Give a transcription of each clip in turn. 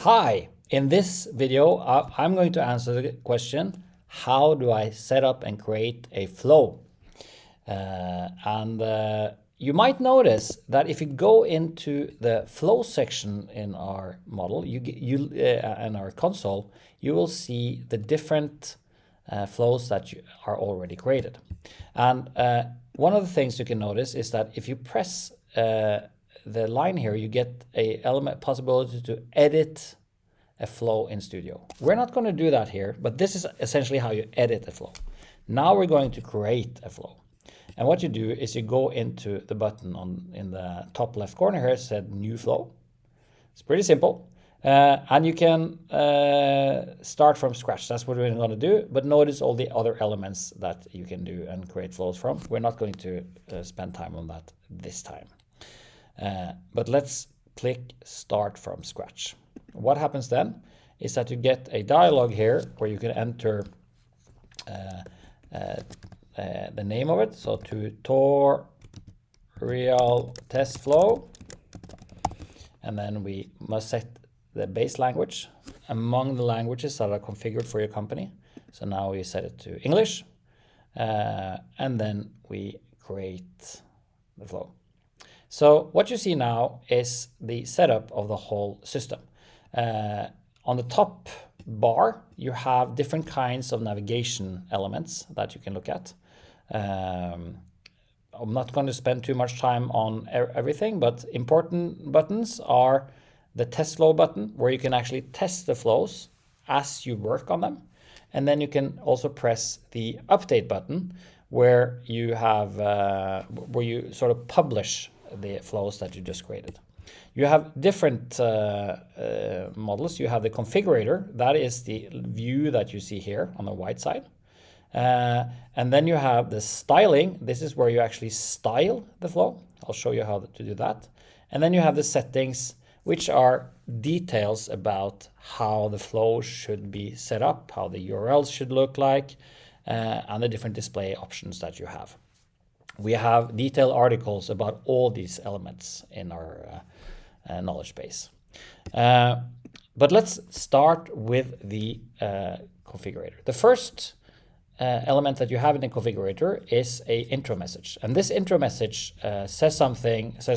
Hi, in this video, I'm going to answer the question, how do I set up and create a flow? You might notice that if you go into the flow section in our model, in our console, you will see the different flows that are already created. And one of the things you can notice is that if you press the line here, you get a possibility to edit a flow in Studio. We're not going to do that here, but this is essentially how you edit a flow. Now we're going to create a flow. And what you do is you go into the button in the top left corner here, said New Flow. It's pretty simple. And you can start from scratch. That's what we're going to do. But notice all the other elements that you can do and create flows from. We're not going to spend time on that this time. But let's click Start from Scratch. What happens then is that you get a dialog here where you can enter the name of it. So tutorial test flow. And then we must set the base language among the languages that are configured for your company. So now we set it to English. And then we create the flow. So what you see now is the setup of the whole system. On the top bar, you have different kinds of navigation elements that you can look at. I'm not going to spend too much time on everything, but important buttons are the test flow button, where you can actually test the flows as you work on them. And then you can also press the update button, where you have where you sort of publish the flows that you just created. You have different models. You have the configurator. That is the view that you see here on the right side. And then you have the styling. This is where you actually style the flow. I'll show you how to do that. And then you have the settings, which are details about how the flow should be set up, how the URLs should look like, and the different display options that you have. We have detailed articles about all these elements in our knowledge base. But let's start with the configurator. The first element that you have in the configurator is a intro message. And this intro message says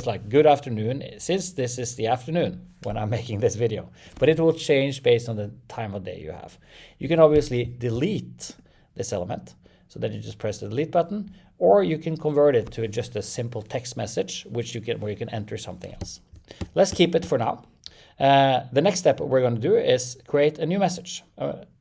like, good afternoon, since this is the afternoon when I'm making this video, but it will change based on the time of day you have. You can obviously delete this element, so then you just press the delete button, or you can convert it to just a simple text message, where you can enter something else. Let's keep it for now. The next step we're going to do is create a new message.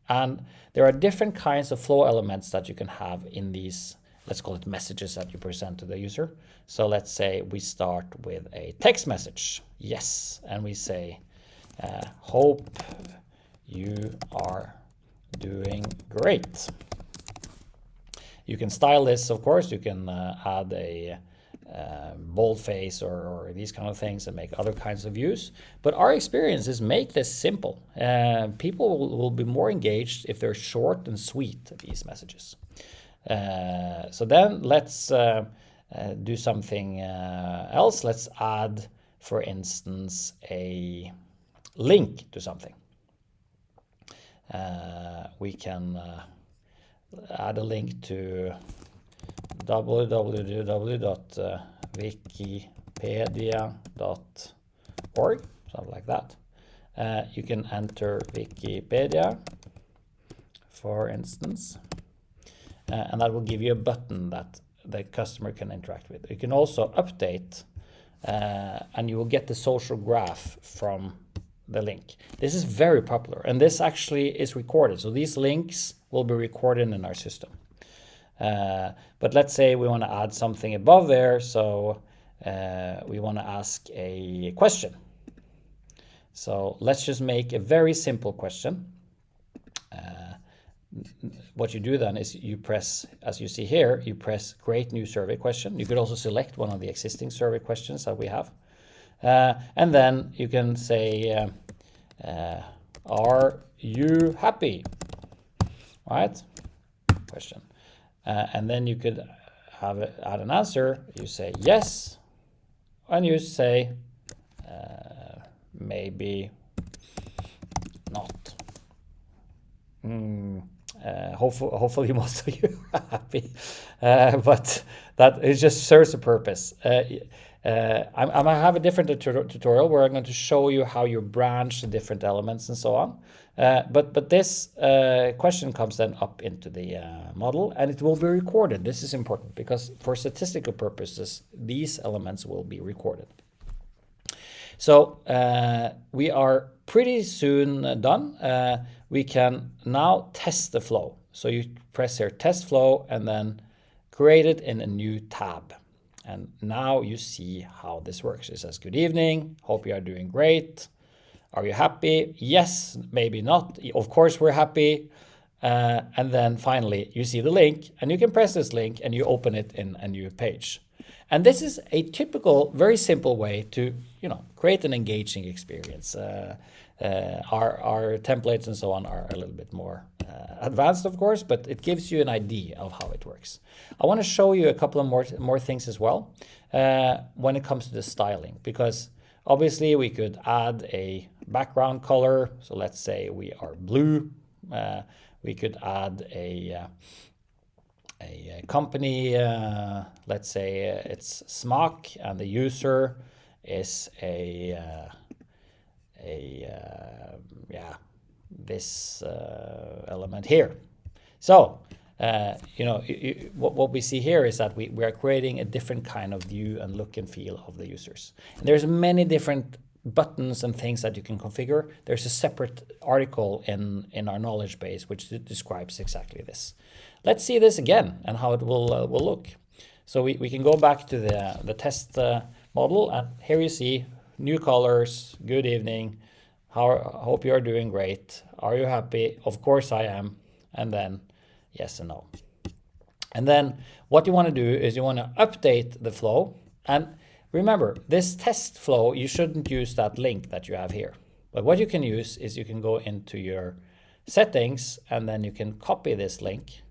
And there are different kinds of flow elements that you can have in these, let's call it messages that you present to the user. So let's say we start with a text message. Yes. And we say, hope you are doing great. You can style this, of course. You can add a boldface or these kind of things and make other kinds of views. But our experience is make this simple. People will be more engaged if they're short and sweet, these messages. So then let's do something else. Let's add, for instance, a link to something. We can add a link to www.wikipedia.org, something like that. You can enter Wikipedia, for instance, and that will give you a button that the customer can interact with. You can also update, and you will get the social graph from the link. This is very popular, and this actually is recorded. So these links will be recorded in our system. But let's say we want to add something above there. So we want to ask a question. So let's just make a very simple question. What you do then is you press, as you see here, you press create new survey question. You could also select one of the existing survey questions that we have. And then you can say, are you happy? Right? Question. And then you could add an answer. You say yes, and you say maybe not. Hopefully most of you are happy, but that it just serves a purpose. I'm gonna have a different tutorial where I'm going to show you how you branch the different elements and so on. But this question comes then up into the model, and it will be recorded. This is important because for statistical purposes, these elements will be recorded. So we are pretty soon done. We can now test the flow. So you press here, test flow, and then create it in a new tab. And now you see how this works. It says, good evening, hope you are doing great. Are you happy? Yes, maybe not. Of course we're happy. And then finally you see the link, and you can press this link and you open it in a new page. And this is a typical, very simple way to, create an engaging experience. Our templates and so on are a little bit more advanced, of course, but it gives you an idea of how it works. I want to show you a couple of more things as well when it comes to the styling, because obviously we could add a background color. So let's say we are blue. We could add a company, let's say it's SMOC, and the user is this element here. So what we see here is that we are creating a different kind of view and look and feel of the users. And there's many different buttons and things that you can configure. There's a separate article in our knowledge base which describes exactly this. Let's see this again and how it will look. So we can go back to the test model, and here you see new colors, good evening, hope you are doing great, are you happy? Of course I am, and then yes and no. And then what you want to do is you want to update the flow. And remember, this test flow, you shouldn't use that link that you have here. But what you can use is you can go into your settings, and then you can copy this link.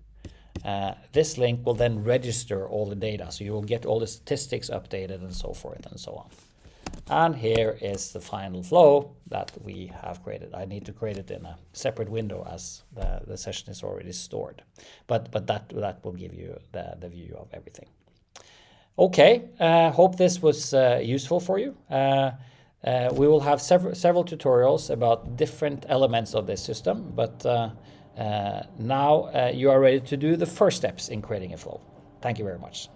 This link will then register all the data, so you will get all the statistics updated and so forth and so on. And here is the final flow that we have created. I need to create it in a separate window as the session is already stored. But that will give you the view of everything. Okay, hope this was useful for you. We will have several tutorials about different elements of this system, but now you are ready to do the first steps in creating a flow. Thank you very much.